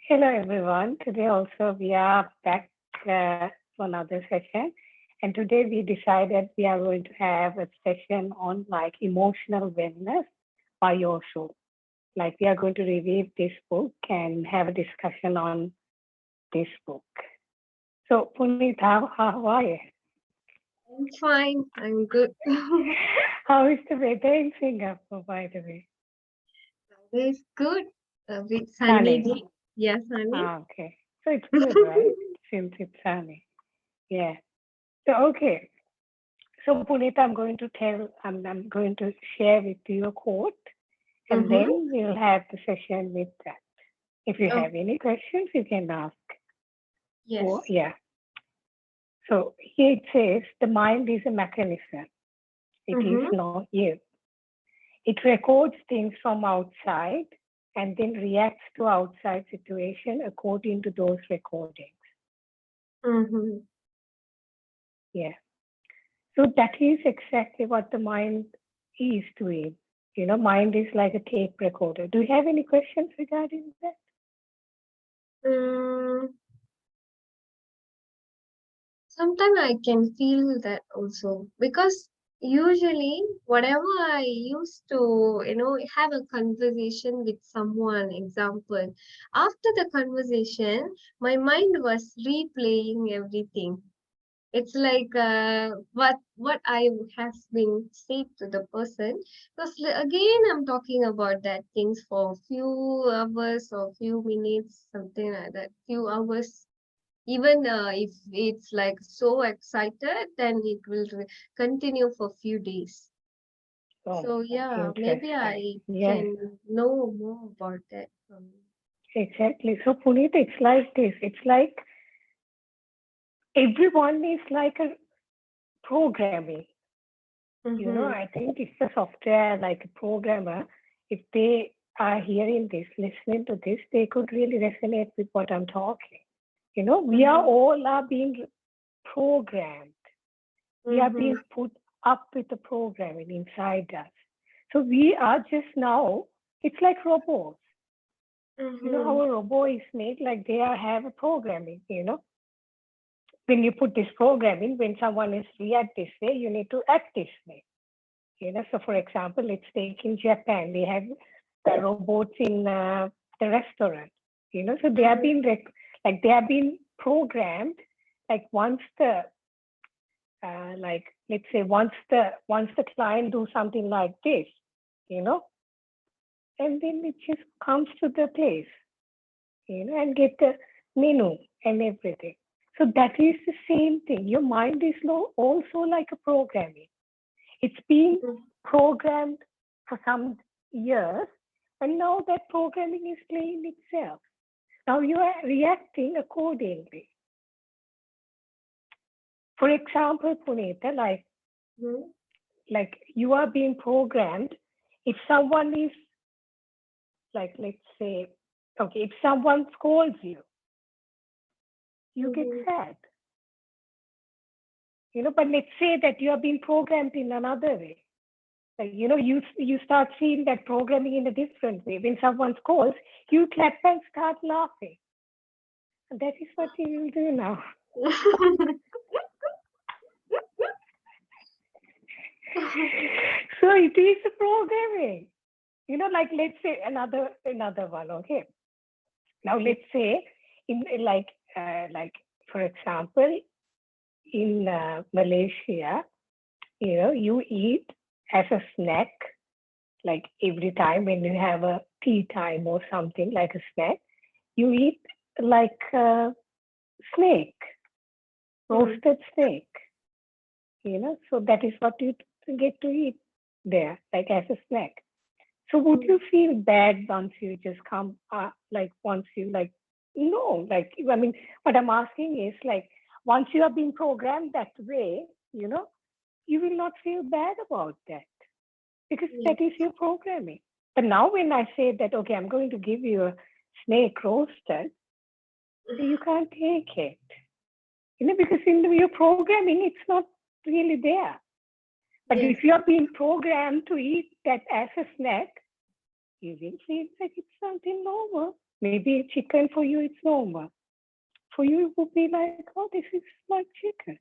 Hello, everyone. Today also we are back for another session. And today we decided we are going to have a session on like emotional wellness by Osho. Like we are going to review this book and have a discussion on this book. So Puneet, how are you? I'm fine. I'm good. How is the weather in Singapore, by the way? It's good. A bit sunny Sunny. day. Yeah, sunny. Okay. So it's good, right? Since it's sunny. Yeah. So okay. So Punita, I'm going to share with you a quote, and Mm-hmm. then we'll have the session with that. If you Oh, have any questions, you can ask. Oh, yes. yeah. So here it says, the mind is a mechanism. It is Mm-hmm. not you. It records things from outside and then reacts to outside situation according to those recordings. Mm-hmm. Yeah. So that is exactly what the mind is doing. Mind is like a tape recorder. Do you have any questions regarding that? Mm, Sometimes I can feel that also because usually whatever I used to, have a conversation with someone, example, after the conversation, my mind was replaying everything. It's like what I have been said to the person. Because again, I'm talking about that things for few hours or few minutes, something like that, few hours. Even if it's like so excited, then it will continue for few days. Oh, So yeah, maybe interesting. I Yeah, can know more about that from. exactly. So, Puneet, it's like this. It's like everyone is like a programming. Mm-hmm. I think it's a software like a programmer. If they are hearing this, listening to this, they could really resonate with what I'm talking. We are Mm-hmm. all are being programmed. We are Mm-hmm. being put up with the programming inside us. So we are just now, it's like robots. Mm-hmm. How a robot is made, like they are have a programming. When you put this programming, when someone is react this way, you need to act this way. So for example, let's take in Japan, they have the robots in the restaurant. So they are being like they are being programmed. Like once the like let's say once the client do something like this, you know, and then it just comes to the place, and get the menu and everything. So that is the same thing. Your mind is also like a programming. It's been programmed for some years, and now that programming is playing itself. Now you are reacting accordingly. For example, Punita, Mm-hmm. like you are being programmed. If someone is like, let's say, okay, if someone scolds you, you get Mm-hmm. sad. But let's say that you are being programmed in another way. Like, you start seeing that programming in a different way. When someone calls, you clap and start laughing. And that is what you will do now. So it is a programming. Like let's say another one. Okay. Now let's say in like for example in Malaysia, you eat as a snack like every time when you have a tea time or something like a snack, you eat like snake, Mm. roasted snake, so that is what you get to eat there, like as a snack. So would Mm. you feel bad once you just come, like once you like, no, like, I mean, what I'm asking is like, once you have been programmed that way, you will not feel bad about that because that is Yes. your programming. But now when I say that, okay, I'm going to give you a snake roasted, you can't take it. Because in your programming, it's not really there. But Yes. if you are being programmed to eat that as a snack, you will feel like it's something normal. Maybe chicken for you, it's normal. For you, it would be like, oh, this is like chicken.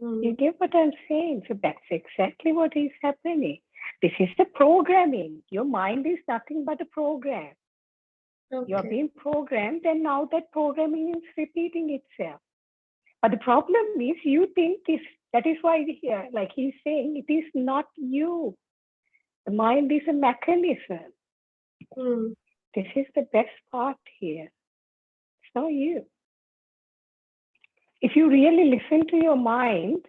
You get what I'm saying? So that's exactly what is happening. This is the programming. Your mind is nothing but a program. Okay. You're being programmed, and now that programming is repeating itself. But the problem is you think this, that is why here, like he's saying, it is not you. The mind is a mechanism. This is the best part here. It's not you. If you really listen to your mind,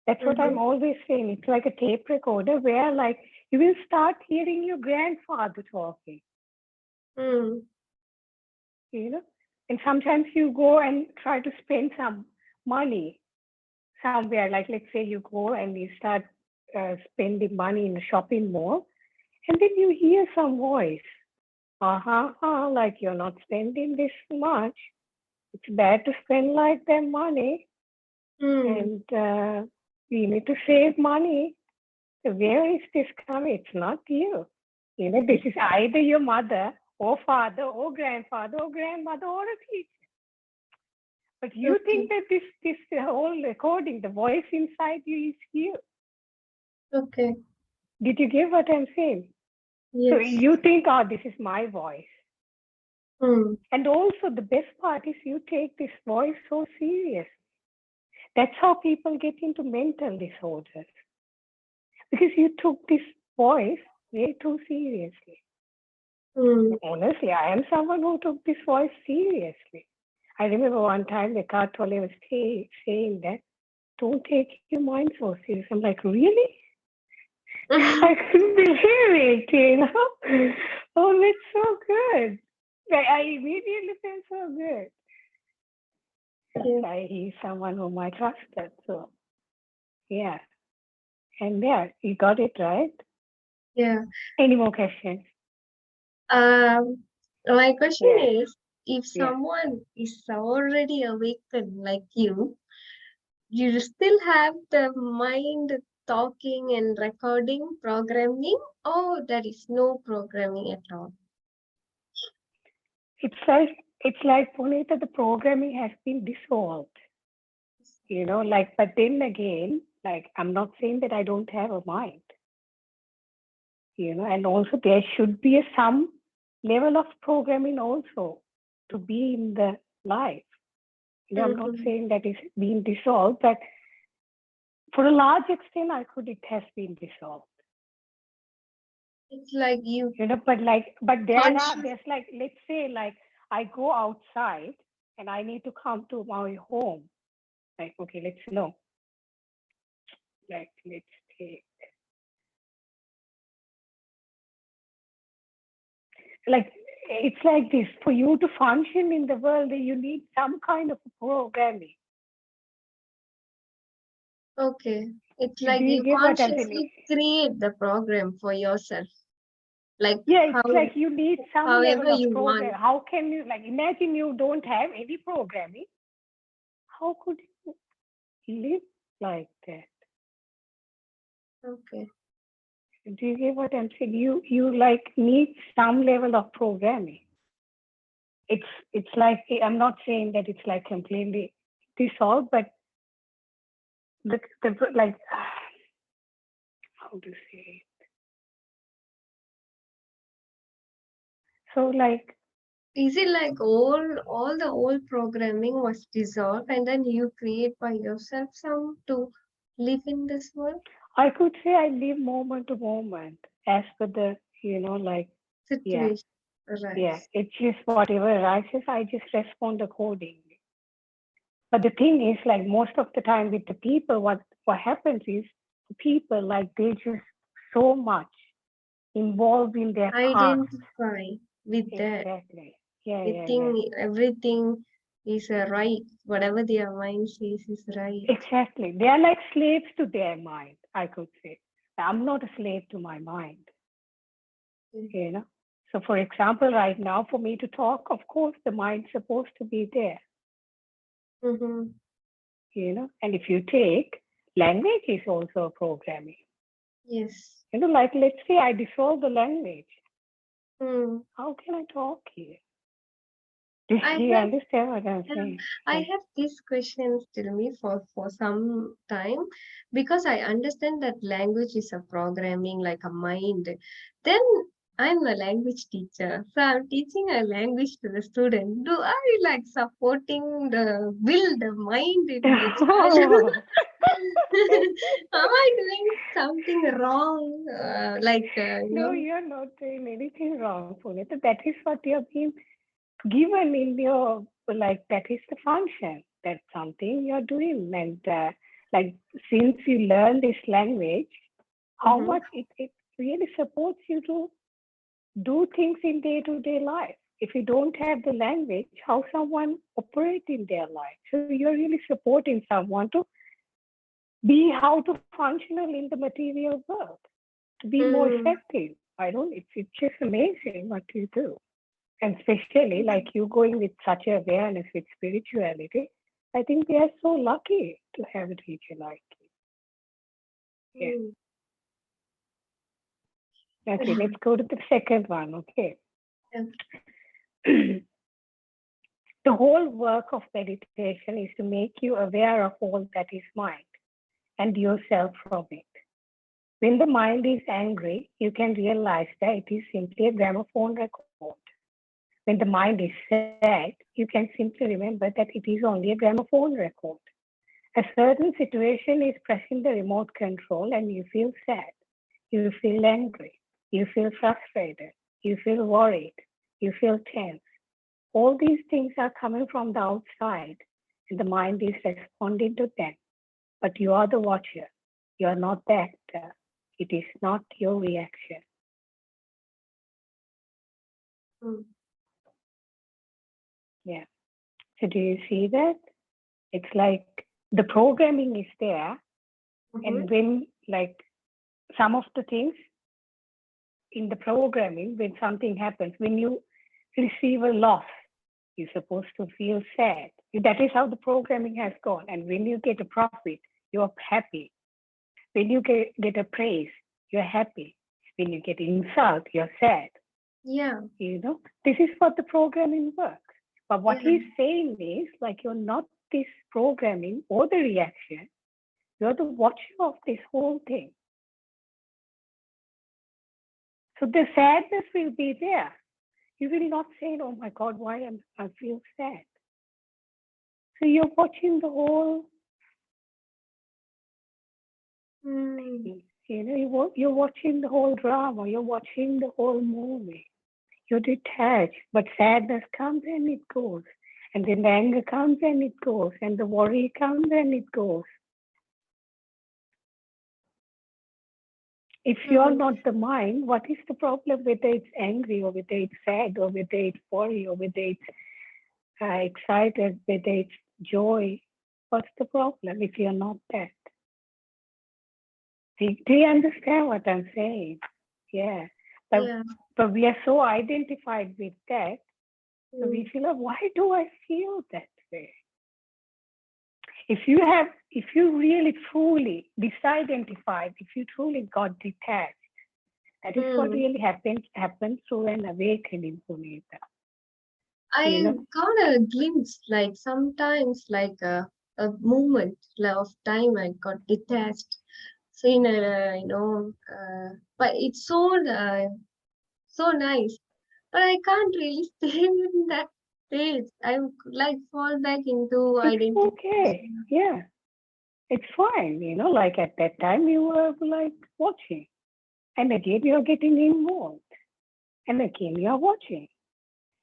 that's what I'm always saying. It's like a tape recorder where like you will start hearing your grandfather talking. You know, and sometimes you go and try to spend some money somewhere, like let's say you go and you start spending money in a shopping mall, and then you hear some voice, like you're not spending this much. It's bad to spend like that money, and we need to save money. So where is this coming? It's not you. You know, this is either your mother or father or grandfather or grandmother or a teacher. But you think that this whole recording, the voice inside you is you. Okay. Did you get what I'm saying? Yes. So you think, oh, this is my voice. And also the best part is you take this voice so seriously. That's how people get into mental disorders. Because you took this voice way too seriously. Honestly, I am someone who took this voice seriously. I remember one time the car trolley was saying that, don't take your mind so serious. I'm like, really? I couldn't believe it, you know? Oh, that's so good. I immediately felt so good. He's someone whom I trusted. So, yeah. And yeah, you got it right. Yeah. Any more questions? My question is, if someone is already awakened like you still have the mind talking and recording, programming, or there is no programming at all? It's like Punita, the programming has been dissolved. You know, like, but then again, like, I'm not saying that I don't have a mind. You know, and also there should be some level of programming also to be in the life. You know, I'm not saying that it's been dissolved, but for a large extent, it has been dissolved. It's like you know, but there's like, let's say, like I go outside and I need to come to my home. Like, okay, let's take, like, it's like this, for you to function in the world, you need some kind of programming. Okay. It's like you consciously create the program for yourself. Like, it's like you need some level of program. Want. How can you, like, imagine you don't have any programming. How could you live like that? Okay. Do you get what I'm saying? You like need some level of programming. It's like, I'm not saying that it's like completely dissolved, but the like, how to say it? So like, is it like all the old programming was dissolved and then you create by yourself some to live in this world? I could say I live moment to moment as per the, like, situation. Yeah, it's just whatever arises, I just respond accordingly. But the thing is, like, most of the time with the people, what happens is the people, like, they just so much involved in their identify with that. Exactly. They think everything is right. Whatever their mind says is right. Exactly. They are like slaves to their mind, I could say. I'm not a slave to my mind. You know? So for example, right now, for me to talk, of course, the mind's supposed to be there. You know, and if you take, language is also a programming. Yes. You know, like, let's say I dissolve the language. Mm. How can I talk here? Do I you have understand what I'm Yeah, saying? I Yeah. have these questions till me for some time because I understand that language is a programming like a mind. Then I'm a language teacher, so I'm teaching a language to the student. Do I like supporting the will, the mind in the child? Am I doing something wrong? No, you're not doing anything wrong, Punita. That is what you're being given in your, like, that is the function. That's something you're doing. And like, since you learn this language, how Mhm. much it really supports you to do things in day-to-day life. If you don't have the language, how someone operate in their life? So you're really supporting someone to be how to functional in the material world, to be more Mm. effective. I don't. It's just amazing what you do, and especially like you going with such awareness with spirituality. I think we are so lucky to have a teacher like you. Mm. Yeah. Okay. Let's go to the second one. Okay. Yeah. The whole work of meditation is to make you aware of all that is mind and yourself from it. When the mind is angry, you can realize that it is simply a gramophone record. When the mind is sad, you can simply remember that it is only a gramophone record. A certain situation is pressing the remote control and you feel sad, you feel angry, you feel frustrated, you feel worried, you feel tense. All these things are coming from the outside and the mind is responding to them. But you are the watcher. You are not the actor. It is not your reaction. Mm. Yeah. So do you see that? It's like the programming is there, and Mhm. when like some of the things in the programming, when something happens, when you receive a loss, you're supposed to feel sad. That is how the programming has gone. And when you get a profit, you're happy. When you get a praise, you're happy. When you get insult, you're sad. Yeah. This is what the programming works. But what Yeah. he's saying is like you're not this programming or the reaction. You're the watcher of this whole thing. So the sadness will be there. You will not say, "Oh my God, why I feel sad." So you're watching the whole Mm. thing. You're watching the whole drama. You're watching the whole movie. You're detached, but sadness comes and it goes. And then the anger comes and it goes. And the worry comes and it goes. If you're Mm. not the mind, what is the problem? Whether it's angry or whether it's sad or whether it's worry or whether it's excited, whether it's joy, what's the problem if you're not that? Do you understand what I'm saying? Yeah. But, Yeah. but we are so identified with that. So we Mm. feel, like, why do I feel that way? If you really truly disidentified, if you truly got detached, that is what Mm. really happens through an awakening, Punita. You I know, got a glimpse, like sometimes, like a moment of time, I got detached. Seen but it's so nice. But I can't really stay in that state. I like fall back into it's okay. identification. Yeah, it's fine. Like at that time you were like watching, and again you're getting involved, and again you're watching.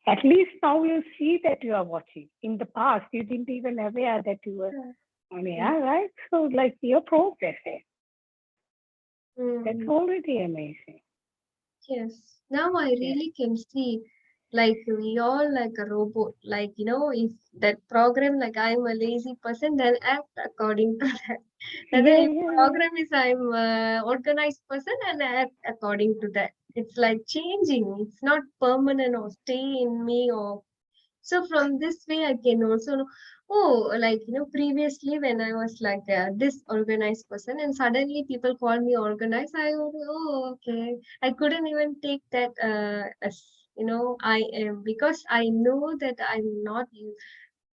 At least now you see that you are watching. In the past, you didn't even aware that you were Yeah. on Yeah. air, right? So like you're progressing. That's Mm. already amazing. Yes. Now I Yeah. really can see, like we all like a robot. Like if that program, like I'm a lazy person, then act according to that. And then Yeah, if yeah, yeah. program is I'm a organized person, and act according to that. It's like changing. It's not permanent or stay in me or So from this way, I can also know, oh, like, previously when I was like a disorganized person and suddenly people call me organized, I would, oh, okay. I couldn't even take that as, I am, because I know that I'm not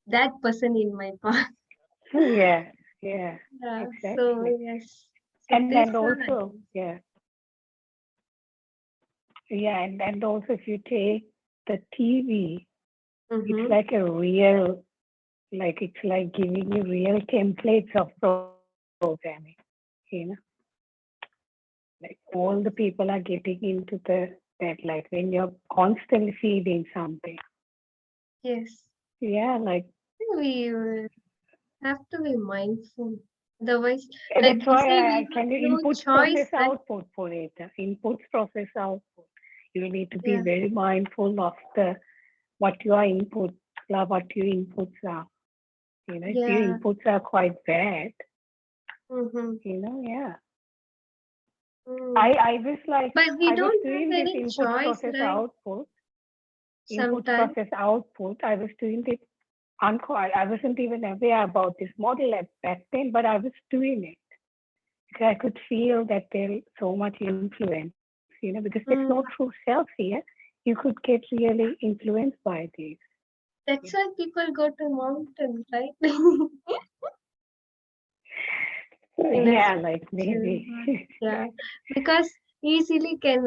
that person in my past. Yeah, yeah, Yeah, so exactly. yes. So And this and one I also, can. yeah, yeah, and also if you take the TV, it's Mm-hmm. like a real, like it's like giving you real templates of programming, you know, like all the people are getting into that, like when you're constantly feeding something. Yes. Yeah, like We have to be mindful. Otherwise, like that's you why say, I we have can do no inputs, choice, process, right? output for it. Inputs, process, output. You need to be Yeah. very mindful of the what your inputs are, what your inputs are. If your Yeah. inputs are quite bad, Mm-hmm. yeah. Mm. I was like, But we I was don't have doing this any inputs, choice, process, right? output, inputs, Sometimes. process, output. I was doing it I wasn't even aware about this model at back then, but I was doing it because I could feel that there's so much influence, because there's no true Mm. self here. You could get really influenced by this. That's why people go to mountains, right? In a Yeah, like spiritual maybe. world. Yeah. Because easily can,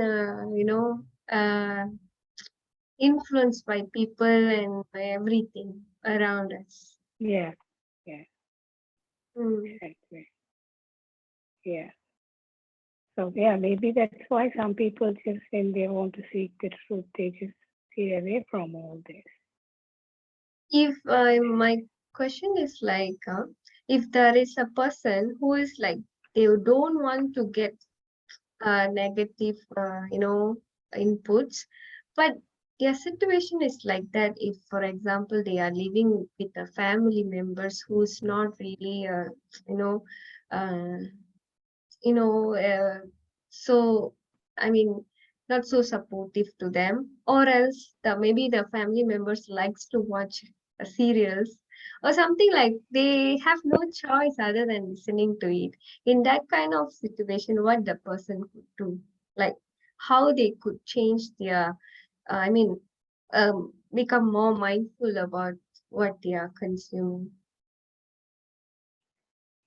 influenced by people and by everything around us. Yeah, yeah, Mm. exactly. Yeah. So yeah, maybe that's why some people just when they want to seek the truth, they just stay away from all this. If my question is like, if there is a person who is like, they don't want to get negative, inputs, but their situation is like that. If, for example, they are living with a family members who's not really, you know, uh, you know, so I mean, not so supportive to them, or else maybe the family members likes to watch serials or something, like they have no choice other than listening to it. In that kind of situation, what the person could do, like how they could change their, I mean, become more mindful about what they are consuming.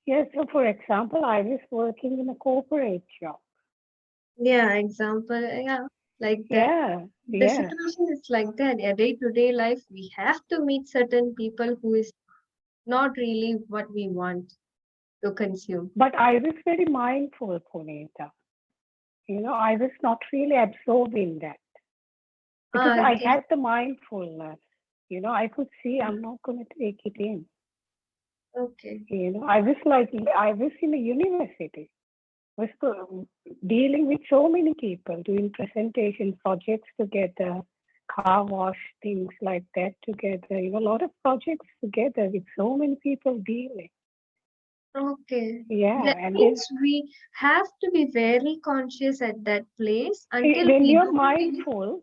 Yeah, so for example, I was working in a corporate job. Yeah, example, yeah, like that. Yeah, The yeah. situation is like that. A day-to-day life, we have to meet certain people who is not really what we want to consume. But I was very mindful, Punita. I was not really absorbed in that because Ah, I just had the mindfulness. I could see I'm not going to take it in. okay. I was like, I was in a university, was dealing with so many people, doing presentation projects together, car wash, things like that together, a lot of projects together with so many people dealing. Okay. Yeah, That and then means we have to be very conscious at that place until when we you're don't really. mindful,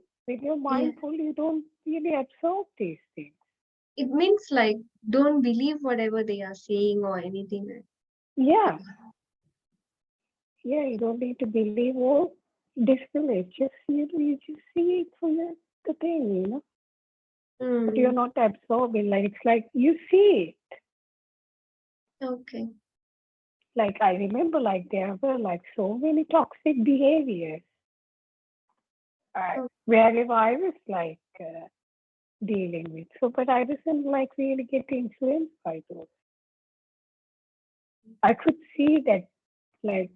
Yeah. you don't really absorb these things. It means like don't believe whatever they are saying or anything. Yeah, yeah, you don't need to believe or disbelieve. Just you just see it for the thing. But you're Hmm. not absorbing. Like it's like you see it. Okay. Like I remember, like there were like so many toxic behaviors Oh, wherever I was like dealing with. So, but I wasn't like really getting influenced by those. I could see that like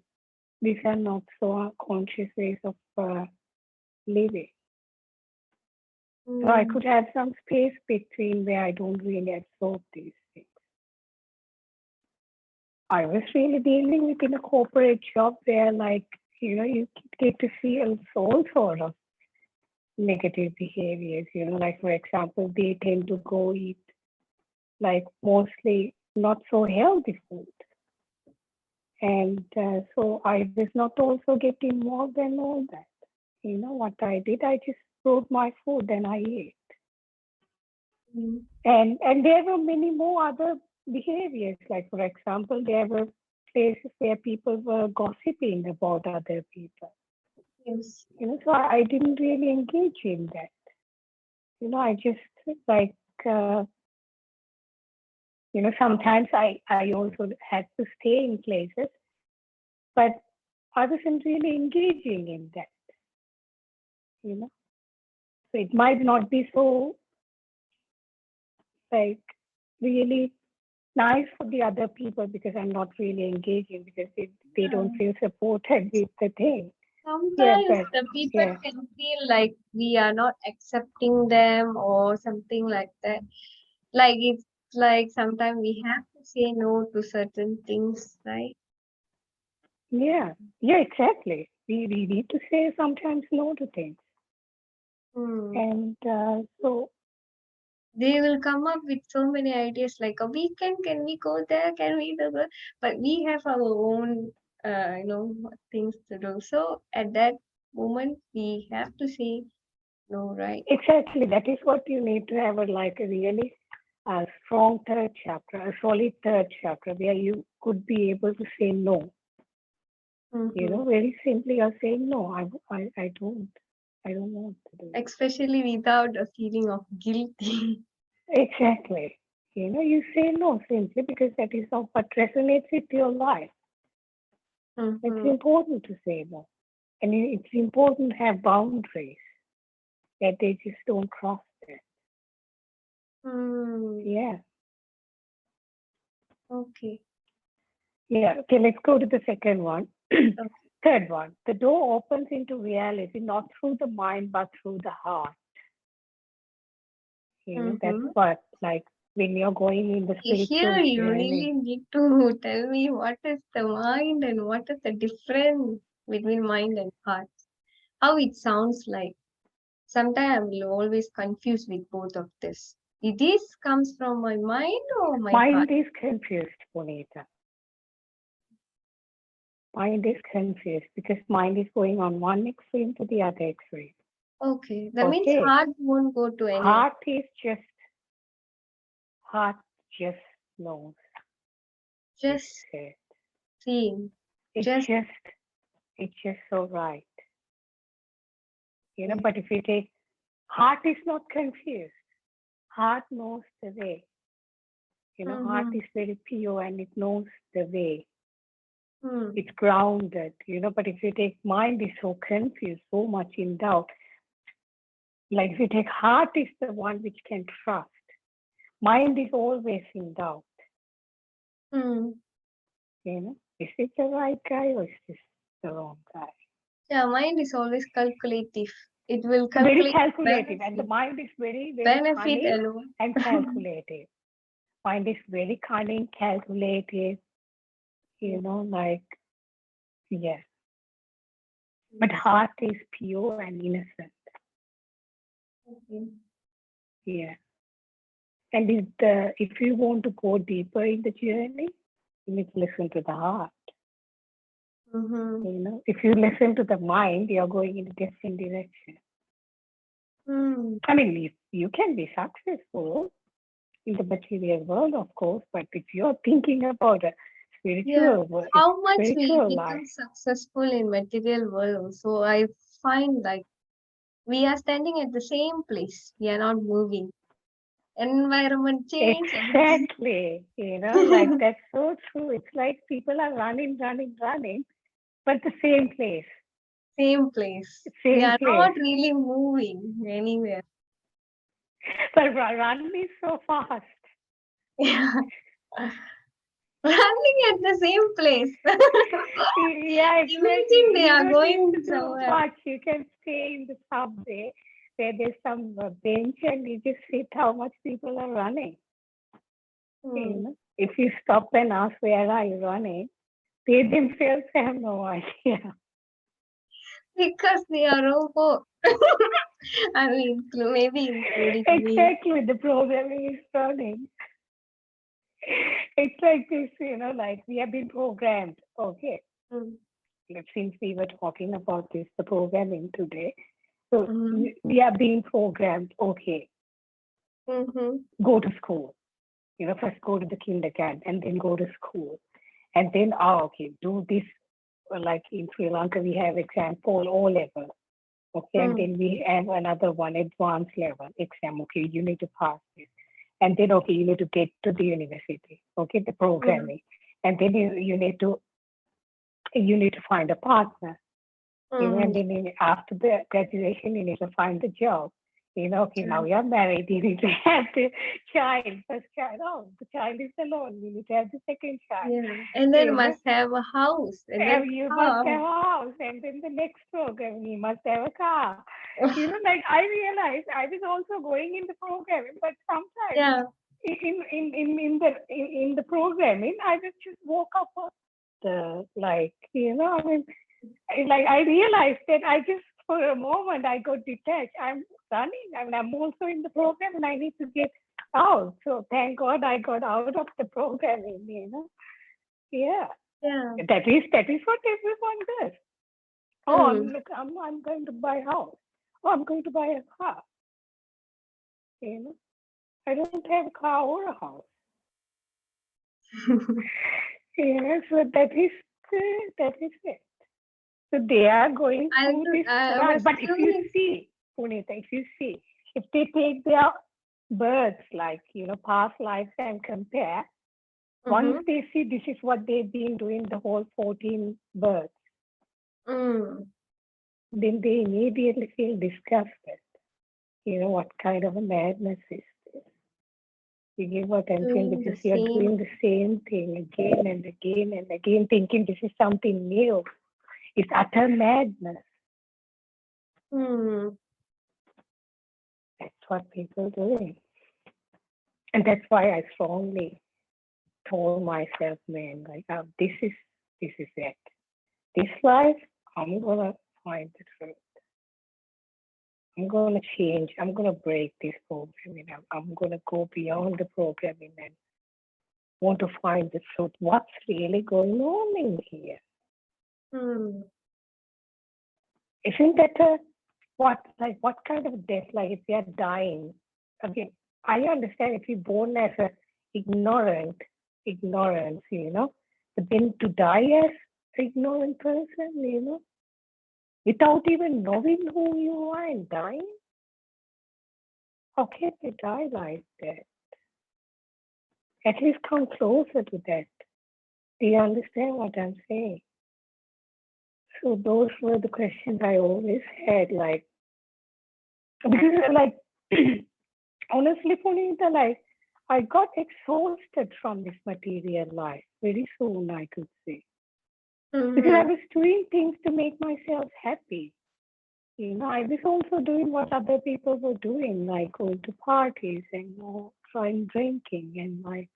these are not so conscious ways of living. So I hmm. could have some space between where I don't really absorb these things. I was really dealing with in a corporate job where like, you get to see all sort of negative behaviors, like for example, they tend to go eat like mostly not so healthy food. And so I was not also getting more than all that. What I did, I just brought my food and I ate. Mm. And there were many more other behaviors. Like, for example, there were places where people were gossiping about other people. Yes. So I didn't really engage in that. I just like, sometimes I also had to stay in places, but I wasn't really engaging in that. So it might not be so like really nice for the other people because I'm not really engaging because they don't feel supported with the thing. Sometimes But the people can feel like we are not accepting them or something like that. Like it's like sometimes we have to say no to certain things, right? yeah, exactly. We need to say sometimes no to things. And so they will come up with so many ideas like a weekend, can we go there? Can we do that? But we have our own, things to do. So at that moment, we have to say no, right? exactly, that is what you need to have a really strong third chakra, a solid third chakra where you could be able to say no. Very simply, you're saying no. I don't want to do it. Especially without a feeling of guilty. Exactly. You say no simply because that is not what resonates with your life. It's important to say no. And it's important to have boundaries that they just don't cross that. Yeah. Okay. Yeah. Okay, let's go to the second one. Third one. The door opens into reality not through the mind but through the heart. That's what, like, when you're going in the spiritual Here you journey. really need to tell me what is the mind and what is the difference between mind and heart. How it sounds like. Sometimes I'm always confused with both of this. This comes from my mind or my heart? Mind is confused, Punita. Mind is confused because mind is going on one extreme to the other extreme. Okay, that means heart won't go to any. Heart just knows. Just seeing. It's just so right. But if you take, heart is not confused. Heart knows the way. Heart is very pure and it knows the way. It's grounded, but if you take mind is so confused, so much in doubt. Like if you take heart is the one which can trust. Mind is always in doubt. Is it the right guy or is this the wrong guy? Yeah, mind is always calculative. It will calculate. Very calculative, and the mind is very, very cunning and calculative. Mind is very cunning, calculative, like, yeah. But heart is pure and innocent. Yeah. And if you want to go deeper in the journey, you need to listen to the heart. If you listen to the mind, you're going in a different direction. I mean, you can be successful in the material world, of course, but if you're thinking about a spiritual world, how much we become successful in material world. So I find like we are standing at the same place. We are not moving. Environment change. Exactly. Like that's so true. It's like people are running, but the same place. Same place. We are not really moving anywhere. But running is so fast. Yeah. Running at the same place. Yeah, imagine they are going somewhere. Much. You can stay in the subway where there's some bench and you just see how much people are running. If you stop and ask where are you running, they themselves have no idea. Because they are robot. I mean, maybe including exactly, the programming is running. It's like this, like we have been programmed. Okay. Since we were talking about this, the programming today. So we are being programmed. Okay. Go to school. First go to the kindergarten and then go to school. And then, okay, do this. Like in Sri Lanka, we have exam for O level. Okay, and then we have another one, advanced level exam. Okay, you need to pass this. And then, okay, you need to get to the university. Okay, the programming. And then you need to find a partner. And then after the graduation, you need to find a job. Okay, now you're married, you need to have the child, first child. Oh, the child is alone. You need to have the second child. Yeah. And then must have a house. And then you must have a house. And then the next program, you must have a car. Like I realized I was also going in the programming, but sometimes in the programming, I would just woke up of the like I realized that I just for a moment I got detached. I'm running. I'm also in the program and I need to get out. So thank God I got out of the programming. Yeah. That is what everyone does. Oh, look, I'm going to buy a house. Oh, I'm going to buy a car. I don't have a car or a house. So that is it. So they are going through this run. But if you see, Punita, if they take their births, like, past lives and compare, once they see this is what they've been doing the whole 14 births, then they immediately feel disgusted. What kind of a madness is this? You get what I'm saying? Because you're doing the same thing again and again and again, thinking this is something new. It's utter madness. That's what people are doing. And that's why I strongly told myself, man, like, this is it. This life, I'm gonna find the truth. I'm gonna change. I'm gonna break this programming. I'm gonna go beyond the programming and want to find the truth. What's really going on in here? Isn't that what kind of death? Like if we are dying, again, I understand if you're born as a ignorance, but then to die as an ignorant person, without even knowing who you are and dying, how can you die like that? At least come closer to that. Do you understand what I'm saying? So those were the questions I always had, like, because like, honestly, Punita, like, I got exhausted from this material life very soon, I could say. Because I was doing things to make myself happy. I was also doing what other people were doing, like going to parties and trying drinking and like,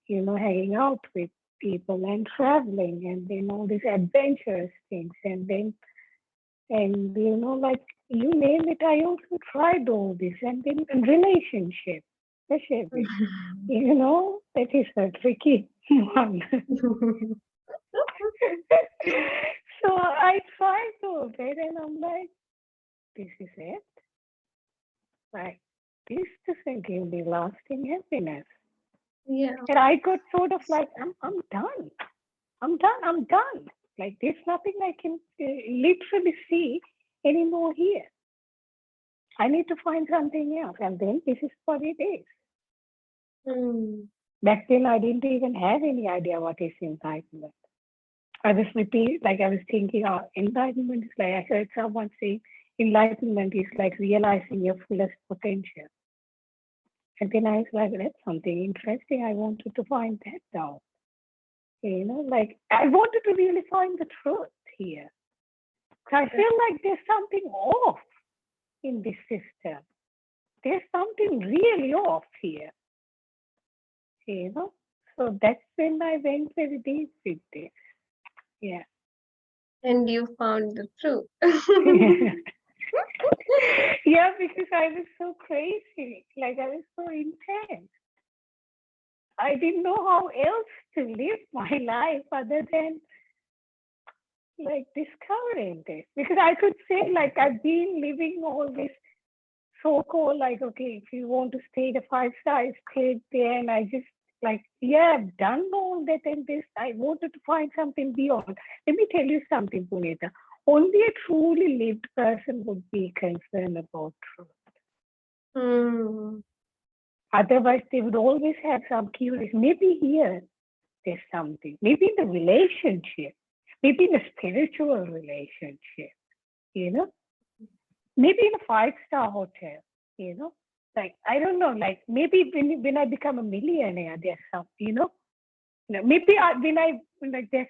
hanging out with people and traveling and then all these adventurous things and like you name it, I also tried all this. And then relationship, especially, that is a tricky one. So I tried all that and I'm like, this is it. Like, this doesn't give me lasting happiness. Yeah. And I got sort of like, I'm done. I'm done. Like, there's nothing I can literally see anymore here. I need to find something else. And then this is what it is. Back then, I didn't even have any idea what is enlightenment. I was thinking, enlightenment is like, I heard someone say, enlightenment is like realizing your fullest potential. And then I was like, that's something interesting. I wanted to find that out. Like I wanted to really find the truth here. So I feel like there's something off in this system. There's something really off here. So that's when I went very deep with this. Yeah. And you found the truth. Yeah, because I was so crazy. Like I was so intense. I didn't know how else to live my life other than like discovering this. Because I could say like I've been living all this so-called like, okay, if you want to stay the 5-star, I stayed there, and I just like, yeah, I've done all that and this. I wanted to find something beyond. Let me tell you something, Punita. Only a truly lived person would be concerned about truth. Hmm. Otherwise, they would always have some curiosity. Maybe here there's something. Maybe in the relationship. Maybe in a spiritual relationship. You know, maybe in a 5-star hotel. You know, like I don't know. Like maybe when I become a millionaire, there's some. You know, maybe when I like there's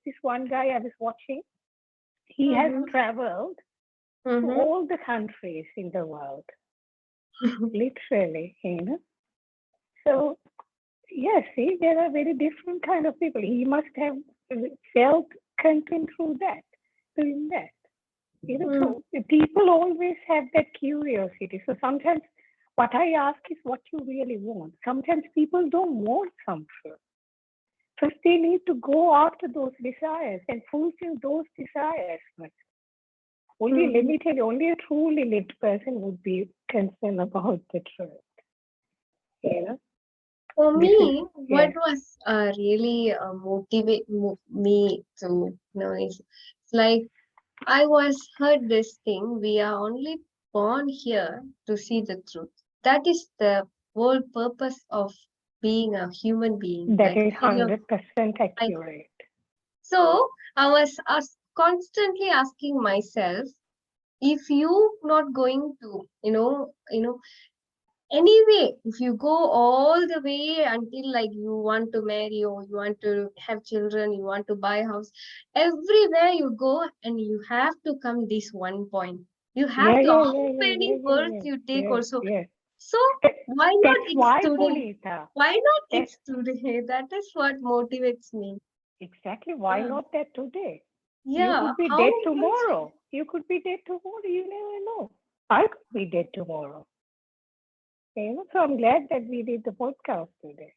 this one guy I was watching. He has Mhm. traveled to Mhm. all the countries in the world, literally. You know, so yes, see, there are very different kind of people. He must have felt content through that, doing that. You know, Mm. so people always have that curiosity. So sometimes what I ask is what you really want. Sometimes people don't want some truth. First, they need to go after those desires and fulfill those desires first. Only, let Mhm. me tell you, only a truly lived person would be concerned about the truth. You know, For this is, me, what yeah. was really motivate me to it's like I was heard this thing. We are only born here to see the truth. That is the whole purpose of being a human being. That Like is any of 100% like accurate. so, I was constantly asking myself, if you not going to, anyway, if you go all the way until like you want to marry or you want to have children, you want to buy a house, everywhere you go and you have to come this one point. You have Yeah, to, yeah, how yeah, yeah, many yeah, yeah, births yeah, you take yeah, also. yeah. So That, why not that's it's why, today? Punita. Why not That's it's today? That is what motivates me. exactly why Yeah. not that today? You Yeah. could be How dead much? tomorrow. You could be dead tomorrow. You never know. I could be dead tomorrow. You know, so I'm glad that we did the podcast today.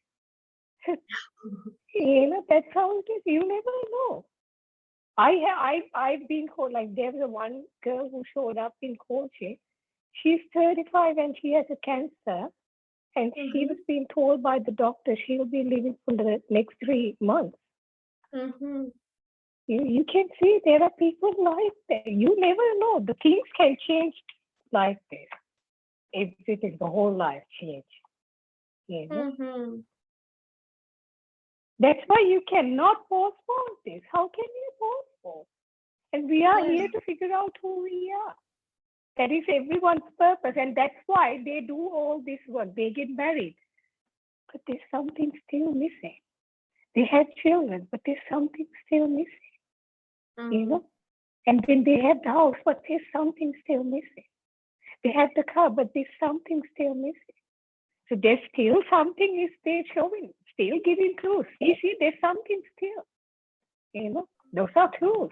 You know, that's how it is. You never know. I've been called like there was a one girl who showed up in coaching. She's 35 and she has a cancer, and she was Mm-hmm. being told by the doctor she'll be living for the next 3 months. Mm-hmm. You can see there are people like that. You never know. The things can change like this. Everything, the whole life change. You know? Mm-hmm. That's why you cannot postpone this. How can you postpone? And we are Yeah. here to figure out who we are. That is everyone's purpose. And that's why they do all this work. They get married. But there's something still missing. They have children, but there's something still missing. You Mm. know? And then they have the house, but there's something still missing. They have the car, but there's something still missing. So there's still something is there showing, still giving clues. See, there's something still. You know, those are clues.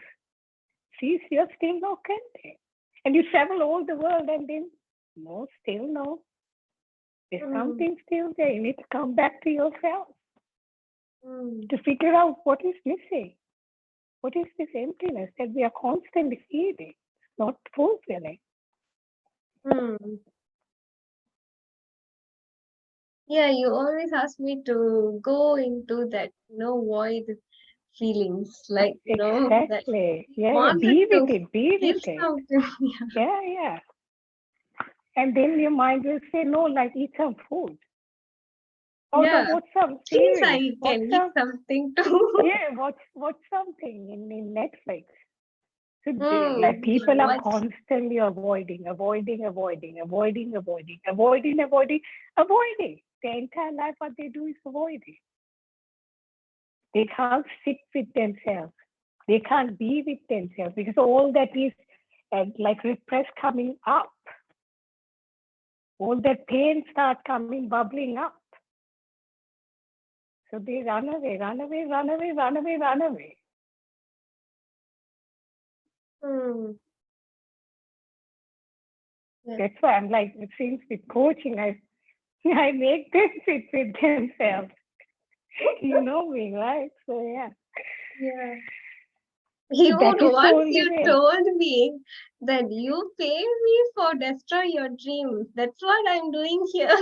See, you're still not content. And you travel all the world and then, no, still no. There's Mm. something still there. You need to come back to yourself Mm. to figure out what is missing. What is this emptiness that we are constantly feeding? It's not fulfilling. Mm. Yeah, you always ask me to go into that, void feelings, like, that Exactly. Yeah, yeah. wanted Be to with it. Be feel with it. something. Yeah. Yeah, yeah. And then your mind will say, no, like eat some food. Or no, Yeah. watch some Please, series. I Watch can eat some, something too. yeah, watch something in Netflix. So like Mm. people are What? constantly avoiding. Their entire life, what they do is avoiding. They can't sit with themselves. They can't be with themselves because all that is like repressed coming up. All that pain start coming, bubbling up. So they run away, run away, run away, run away, run away. Mm. Yeah. That's why I'm like, it seems with coaching, I make them sit with themselves. You know me, right? So yeah. Yeah. You That is the once only you way. told me that you pay me for destroy your dream. That's what I'm doing here.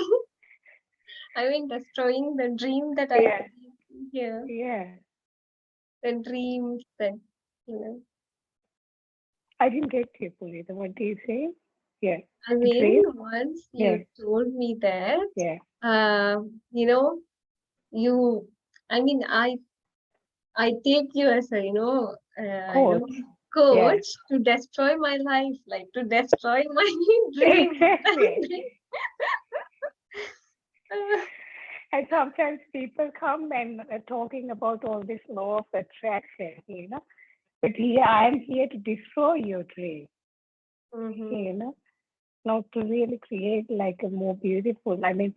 I mean, destroying the dream that I Yeah, see here, yeah. the dreams that, you know. I didn't get you, Purita. What do you say? Yeah. I The mean, dream? once Yeah, you told me that, yeah. you know, you, I mean, I take you as a, Coach. Yeah. coach to destroy my life, like to destroy my dream. Exactly. And sometimes people come and are talking about all this law of attraction. But here I am here to destroy your dream, Mm-hmm. you know, not to really create like a more beautiful. I mean,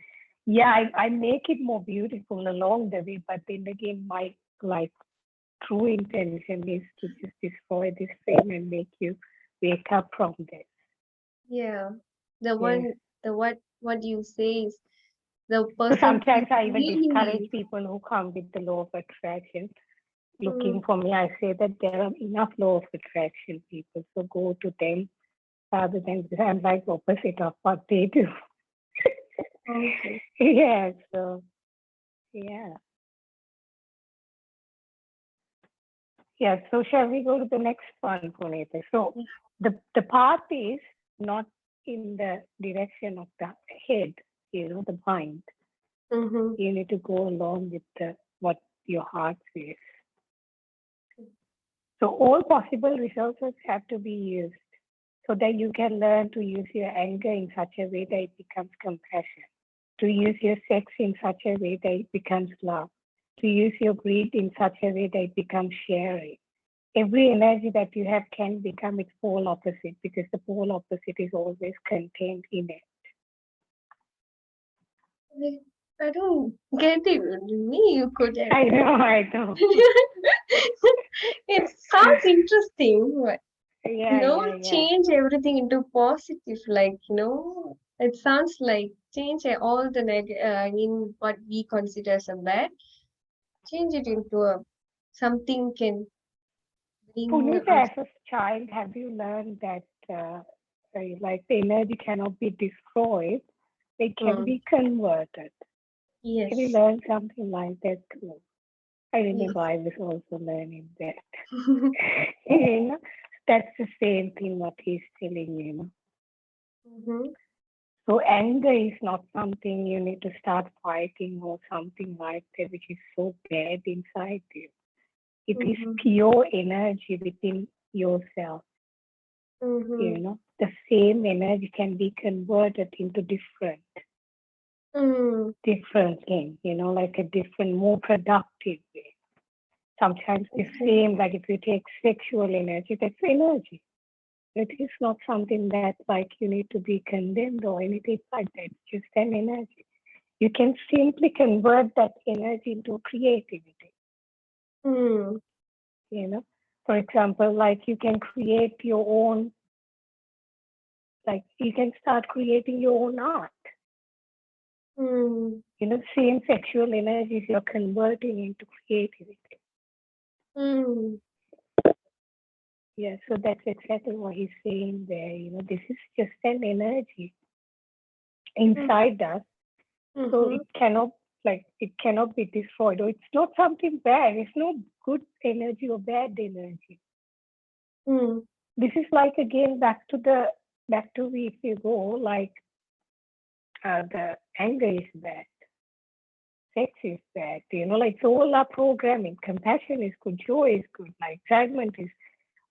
yeah, I make it more beautiful along the way, but then again, my like true intention is to just destroy this frame and make you wake up from this. Yeah, the Yeah. one, what you say is the So person sometimes who I even discourage really, people who come with the law of attraction looking mm, for me. I say that there are enough law of attraction people, so go to them rather than I'm like opposite of what they do. okay. Yeah, so yeah. Yeah, so shall we go to the next one, Punita? So Yeah. the path is not in the direction of the head, the mind. Mm-hmm. You need to go along with what your heart says. So all possible resources have to be used so that you can learn to use your anger in such a way that it becomes compassion, to use your sex in such a way that it becomes love, to use your greed in such a way that it becomes sharing. Every energy that you have can become its pole opposite because the pole opposite is always contained in it. I don't get it. Me, you couldn't. I know, I know. It sounds interesting, but Yeah, yeah, yeah. change everything into positive. Like, it sounds like change all the I mean, what we consider as a bad, change it into a something can bring Punita, us. as a child, have you learned that like the energy cannot be destroyed, it can Hmm. be converted? Have you Yes, learned something like that too? I remember yes. I was also learning that. you know, that's the same thing what he's telling you. Mm-hmm. So anger is not something you need to start fighting or something like that, which is so bad inside you. It is Mm-hmm. pure energy within yourself. Mm-hmm. The same energy can be converted into Mm-hmm. different things, like a different, more productive way. Sometimes the Okay. same, like if you take sexual energy, that's energy. It is not something that like you need to be condemned or anything like that. It's just an energy. You can simply convert that energy into creativity. Mm. You know, for example, like you can create your own, like you can start creating your own art. Mm. Same sexual energies you're converting into creativity. Mm. Yeah, so that's exactly what he's saying there. This is just an energy inside us, so Mm-hmm. it cannot be destroyed, or it's not something bad. It's not good energy or bad energy. Mm. This is like again back to if you go like the anger is bad, sex is bad. Like it's all our programming. Compassion is good, joy is good, like excitement is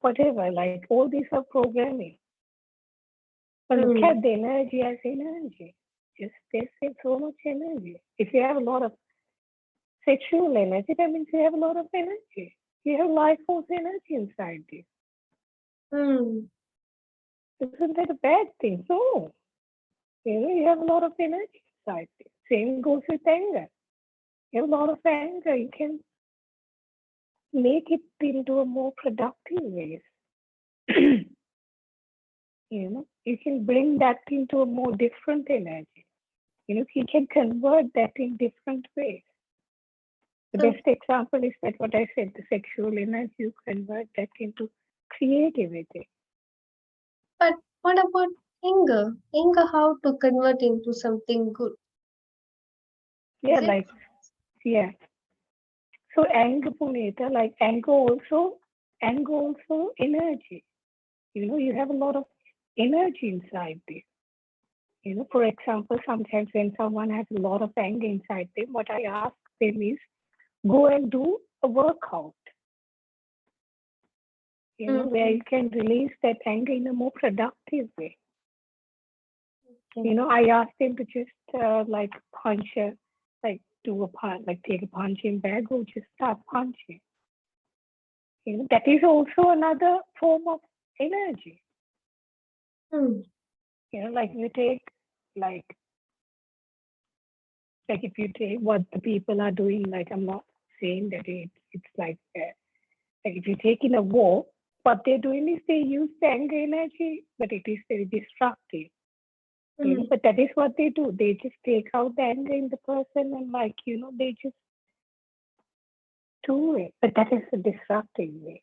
whatever. Like all these are programming. But look Mm. at the energy as energy. Just there's so much energy. If you have a lot of sexual energy, that means you have a lot of energy. You have life force energy inside you. Mm. Isn't that a bad thing? No. You have a lot of energy inside you. Same goes with anger. You have a lot of anger. You can make it into a more productive ways. You can bring that into a more different energy. You can convert that in different ways. The best example is that what I said, the sexual energy, you convert that into creativity. But what about anger? Anger, how to convert into something good? Yeah, Is it? like, yeah. So anger, Punita, like anger also energy. You have a lot of energy inside there. For example, sometimes when someone has a lot of anger inside them, what I ask them is, go and do a workout, where you can release that anger in a more productive way. I ask them to just like punch do a punch, like take a punching bag or just start punching. That is also another form of energy. Like you take like if you take what the people are doing, like I'm not saying that it's like if you take in a war, what they're doing is they use the anger energy, but it is very destructive. But that is what they do. They just take out the anger in the person and they just do it. But that is a destructive way.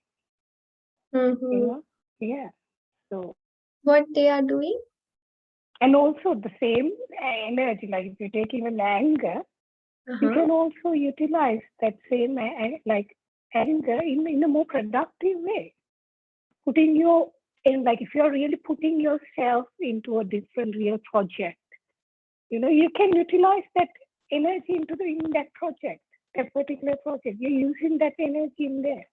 Yeah. So what they are doing? And also the same energy, like if you take even anger, you can also utilize that same like anger in a more productive way. If you're really putting yourself into a different real project, you can utilize that energy in that project, that particular project. You're using that energy in there.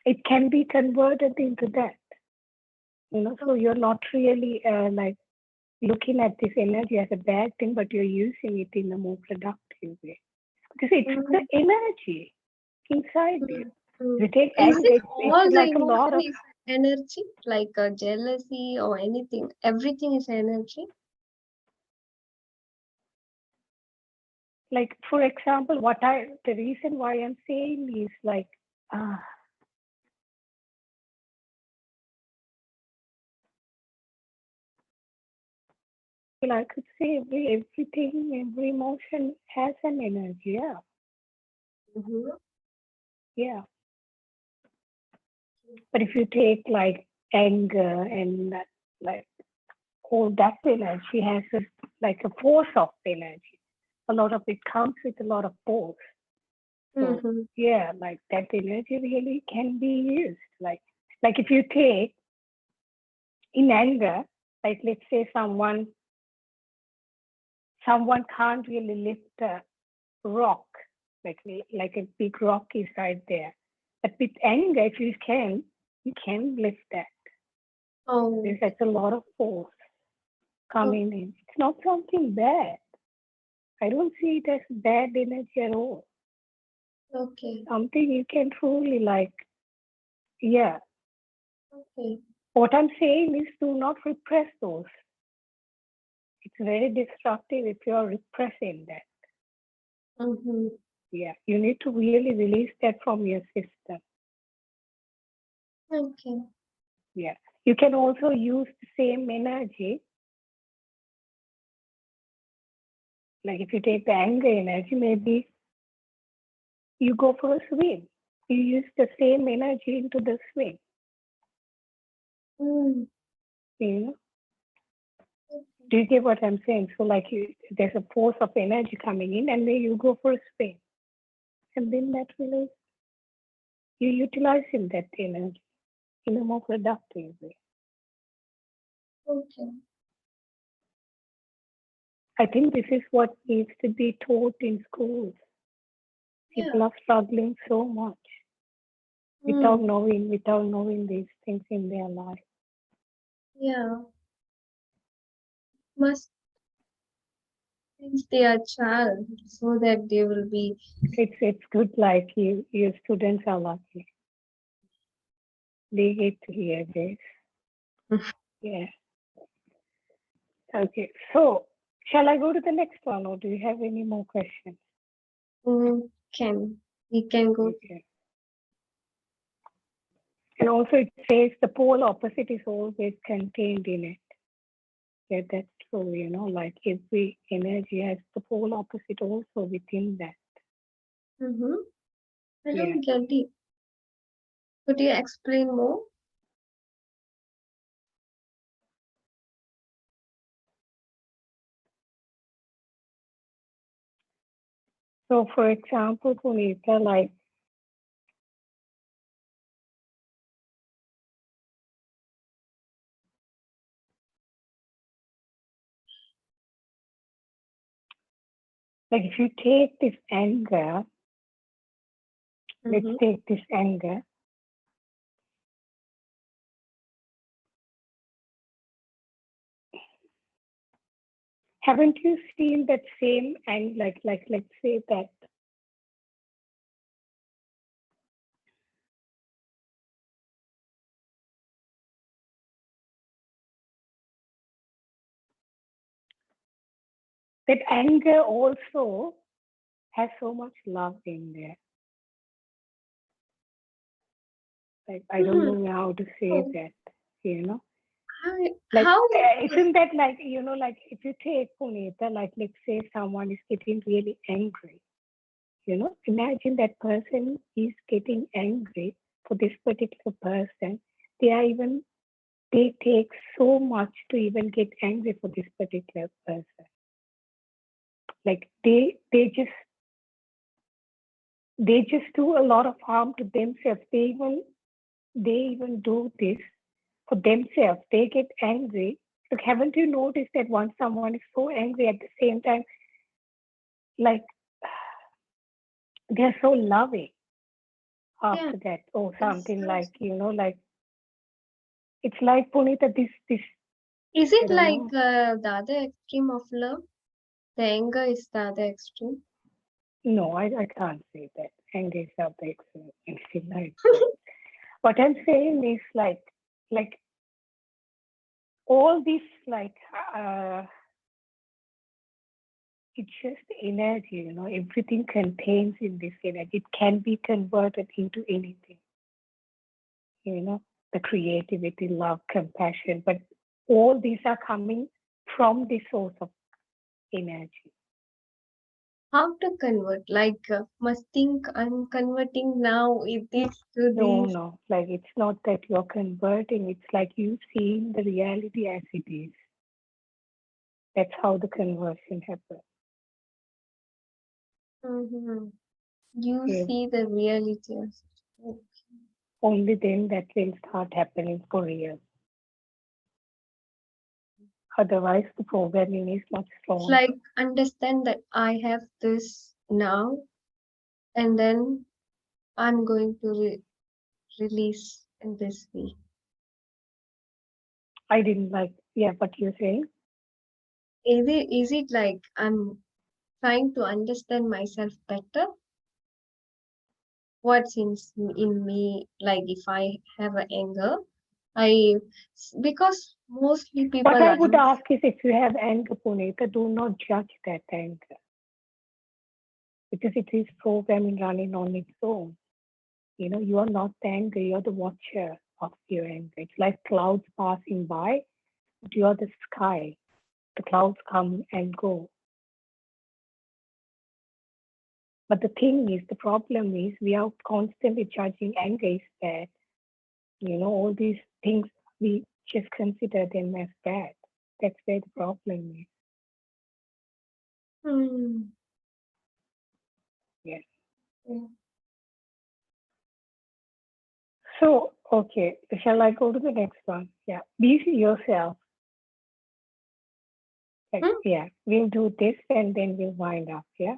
It can be converted into that. So you're not really like looking at this energy as a bad thing, but you're using it in a more productive way. Because it's the energy inside you. You take anger, it's like a lot of energy, like jealousy or anything. Everything is energy. Like, for example, the reason why I'm saying is like, I could say everything, every emotion has an energy. Yeah. Yeah. But if you take like anger and like all that energy has like a force of energy. A lot of it comes with a lot of force. So yeah, like that energy really can be used. Like if you take in anger, like let's say someone can't really lift a rock, like a big rock is right there. But with anger, if you can lift that. There's a lot of force coming in. It's not something bad. I don't see it as bad energy at all. Okay. Something you can truly like, yeah. Okay. What I'm saying is do not repress those. It's very destructive if you're repressing that. Yeah, you need to really release that from your system. Okay. Yeah, you can also use the same energy. Like if you take the anger energy, maybe you go for a swim. You use the same energy into the swim. Do you get what I'm saying? So like there's a force of energy coming in and then you go for a swim. And then that will you utilizing that energy in a more productive way. Okay. I think this is what needs to be taught in schools. People are struggling so much without knowing these things in their life. Yeah. Must since they are child, so that they will be. It's good. Like your students are lucky. They get to hear this. Yeah. Okay. So shall I go to the next one, or do you have any more questions? We can go. Okay. And also it says the pole opposite is always contained in it. Yeah, that's true. Like every energy has the pole opposite also within that. Mm-hmm. I Yeah. don't get it. Could you explain more? So, for example, Punita, like if you take this anger, let's Mm-hmm. take this anger. Haven't you seen that same and like let's say that anger also has so much love in there. Like I don't Hmm. know how to say Oh, that, you know. how, Like how isn't that like like if you take Punita, like let's say someone is getting really angry, imagine that person is getting angry for this particular person. They are even they take so much to even get angry for this particular person. Like they just do a lot of harm to themselves. They even do this for themselves. They get angry. Like, haven't you noticed that once someone is so angry at the same time, like they're so loving yeah, after that, or it something sounds. like, it's like Punita, this Is I it don't like know. the other extreme of love? The anger is the other extreme. No, I can't say that. Anger is up the anything like that. What I'm saying is like all this like uh it's just energy, everything contains in this energy. It can be converted into anything, you know, the creativity, love, compassion, but all these are coming from the source of energy. How to convert? Like, must think I'm converting now with this to No, this. no, like it's not that you're converting, it's like you seeing the reality as it is. That's how the conversion happens. Mm-hmm. You Yeah. see the reality of it. Only then that will start happening for real. Otherwise, the programming is much It's stronger. like understand that I have this now, and then I'm going to release in this way. I didn't like, yeah, what you're saying. Is it like I'm trying to understand myself better? What's in me? Like if I have an anger, I because mostly What people I are would ask is if you have anger, Punita, do not judge that anger because it is programming running on its own. You are not the anger, you're the watcher of your anger. It's like clouds passing by, but you are the sky. The clouds come and go. But the thing is, the problem is we are constantly judging anger is bad. All these things, we just consider them as bad. That's where the problem is. hmm, Yeah. yeah. So, okay, shall I go to the next one? Yeah. Be yourself. Like, Hmm? yeah, we'll do this and then we'll wind up. Yeah.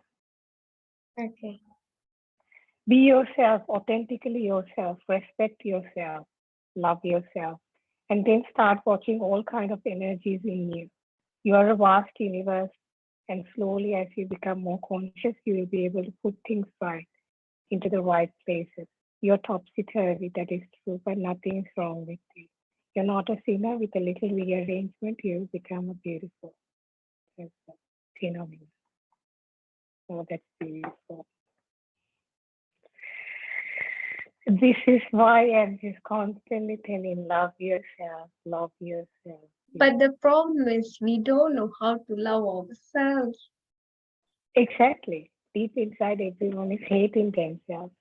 Okay. Be yourself, authentically yourself, respect yourself, love yourself, and then start watching all kind of energies in you. You are a vast universe, and slowly as you become more conscious, you will be able to put things right into the right places. You're topsy-turvy, that is true, but nothing is wrong with you. You're not a sinner. With a little rearrangement, you become a beautiful phenomenon. Oh, that's beautiful. This is why I'm just constantly telling, love yourself, love yourself. But the problem is we don't know how to love ourselves. Exactly. Deep inside, everyone is hating themselves.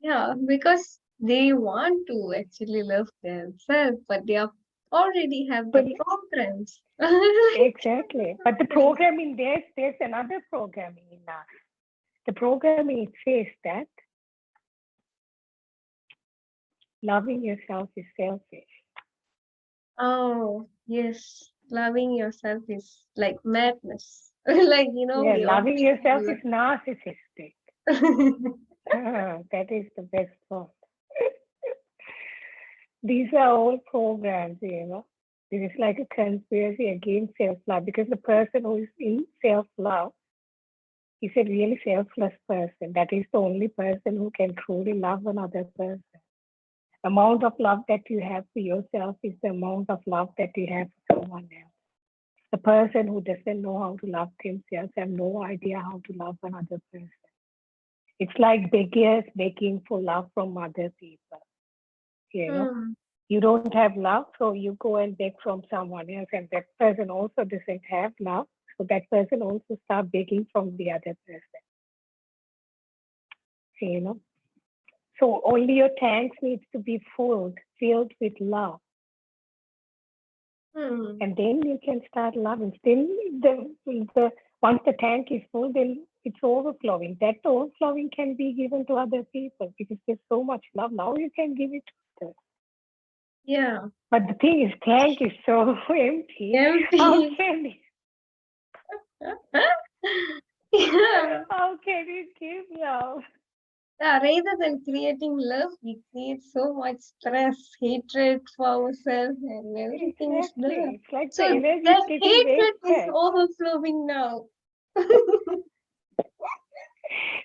Yeah, because they want to actually love themselves, but they are already have But the programs. exactly. But the programming, there's another programming in us. The programming, it says that loving yourself is selfish. Oh, yes. Loving yourself is like madness. Like, Yeah, we loving always yourself do is narcissistic. that. That is the best part. These are all programs, This is like a conspiracy against self-love because the person who is in self-love is a really selfless person. That is the only person who can truly love another person. The amount of love that you have for yourself is the amount of love that you have for someone else. The person who doesn't know how to love themselves have no idea how to love another person. It's like beggars begging for love from other people. You know, Hmm. you don't have love, so you go and beg from someone else, and that person also doesn't have love, so that person also start begging from the other person. You know, so only your tanks needs to be filled with love, Hmm. and then you can start loving. Still, the once the tank is full, then it's overflowing. That overflowing can be given to other people because there's so much love. Now you can give it to others. Yeah. But the thing is, tank is so empty. How Empty. can you, Yeah. how can you give love? Yeah, rather than creating love, we create so much stress, hatred for ourselves, and everything is there. Exactly. It's like the So energy is that getting hatred is wasted. overflowing now.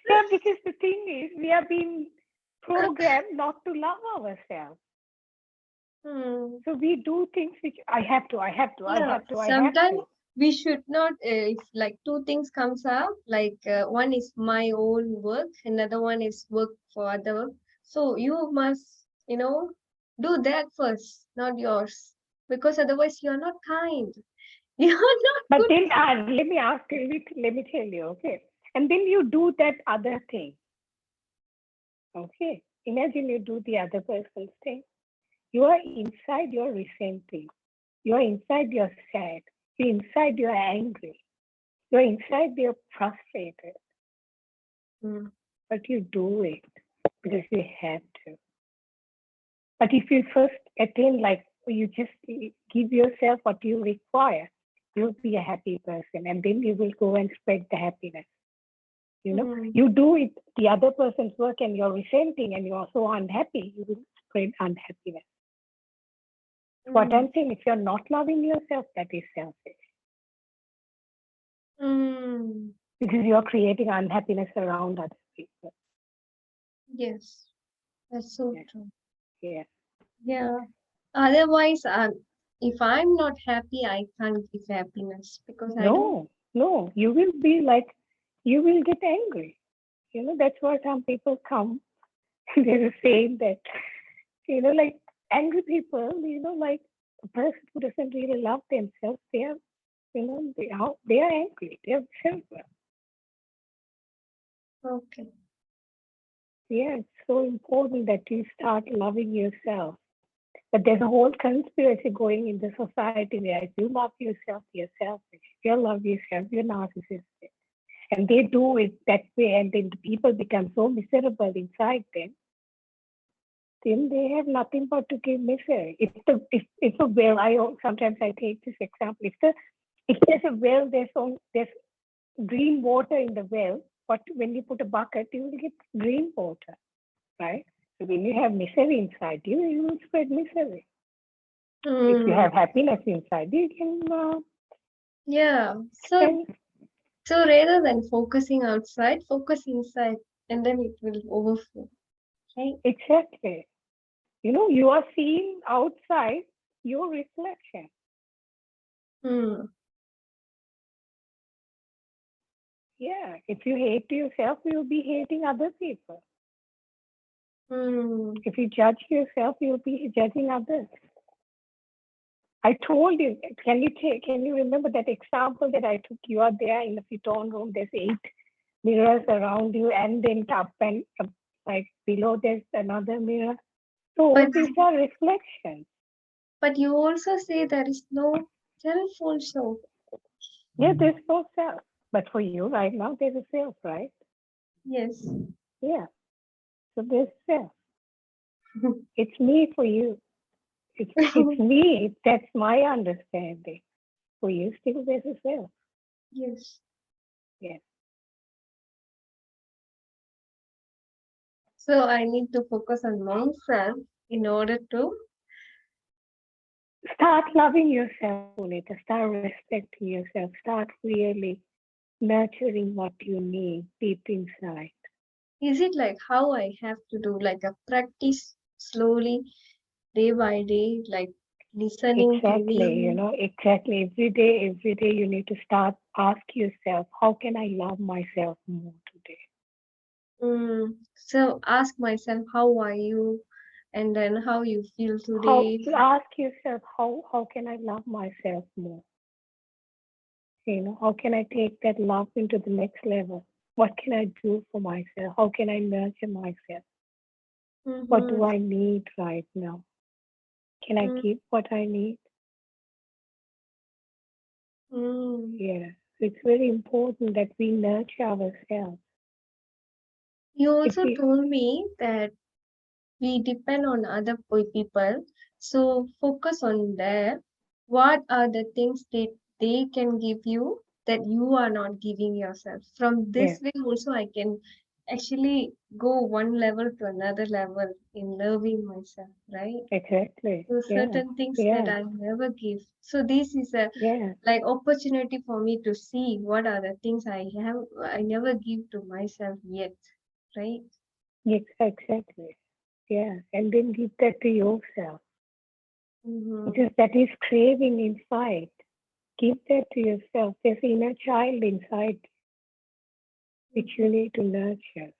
Yeah, because the thing is, we are being programmed not to love ourselves. Hmm. So we do things which I have to, I have to, I Yeah, have to, I have sometimes to. we should not, if like two things comes up, like one is my own work, another one is work for other. So you must, do that first, not yours, because otherwise you're not kind. You're not But good. then let me ask you, let me tell you, okay? And then you do that other thing, okay? Imagine you do the other person's thing. You are inside, you're resenting. You're inside, you're sad. You're inside, you're angry. You're inside, you're frustrated. Mm. But you do it because you have to. But if you first attain, like you just give yourself what you require, you'll be a happy person, and then you will go and spread the happiness. Mm. You do it the other person's work, and you're resenting, and you're so unhappy. You will spread unhappiness. What Mm. I'm saying, if you're not loving yourself, that is selfish Mm. because you're creating unhappiness around other people. Yes, that's so Yeah, true. yeah. Yeah. Otherwise, if I'm not happy, I can't give happiness because I don't. No, no. You will be like, you will get angry. That's why some people come. There's a saying that, like angry people, like a person who doesn't really love themselves, they are angry. They're simple. Okay. Yeah, it's so important that you start loving yourself. But there's a whole conspiracy going in the society where if you love yourself, you're selfish. If you love yourself, you're narcissistic. And they do it that way, and then the people become so miserable inside them. Then they have nothing but to give misery. If a well, sometimes I take this example. If there's a well, there's green water in the well, but when you put a bucket, you will get green water, right? So when you have misery inside you, you will spread misery. If you Mm. have happiness inside you, you can Yeah. So, spend. so rather than focusing outside, focus inside, and then it will overflow. Right? Exactly. You are seeing outside your reflection. Hmm. Yeah. If you hate yourself, you'll be hating other people. If you judge yourself, you'll be judging others. I told you, can you remember that example that I took? You are there in the futon room, there's 8 mirrors around you, and then up and like below there's another mirror. So all But these are reflections. but you also say there is no self also. Yeah, there's no self. But for you right now, there's a self, right? Yes. Yeah. So there's self. It's me for you. It's me. That's my understanding. For you, still there's a self. Yes. Yeah. So I need to focus on myself in order to. Start loving yourself, Punita. Start respecting yourself. Start really nurturing what you need deep inside. Is it like how I have to do, like a practice slowly, day by day, like listening to Exactly, me? exactly. Every day you need to start ask yourself, how can I love myself more today? So ask myself, how are you? And then how you feel How today. ask yourself how can I love myself more? How can I take that love into the next level? What can I do for myself? How can I nurture myself? What Mm-hmm. do I need right now? Can I give what I need? Mm-hmm. Yeah. It's very important that we nurture ourselves. You If also we told me that we depend on other people. So focus on there. What are the things that they can give you that you are not giving yourself? From yeah, this way, also, I can actually go one level to another level in loving myself, right? exactly. So Yeah. certain things that Yeah. I never give. So this is a Yeah. like opportunity for me to see what are the things I never give to myself yet, right? Yes, exactly. Yeah. And then give that to yourself. Mm-hmm. Because that is craving inside. Give that to yourself. There's inner child inside which you need to nurture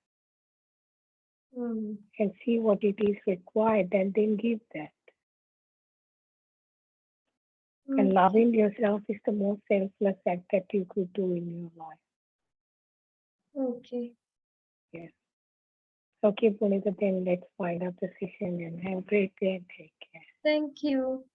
Mm-hmm. and see what it is required and then give that. And Okay. loving yourself is the most selfless act that you could do in your life. Okay. Yes. Okay, Punita, then let's wind up the session and have a great day and take care. Thank you.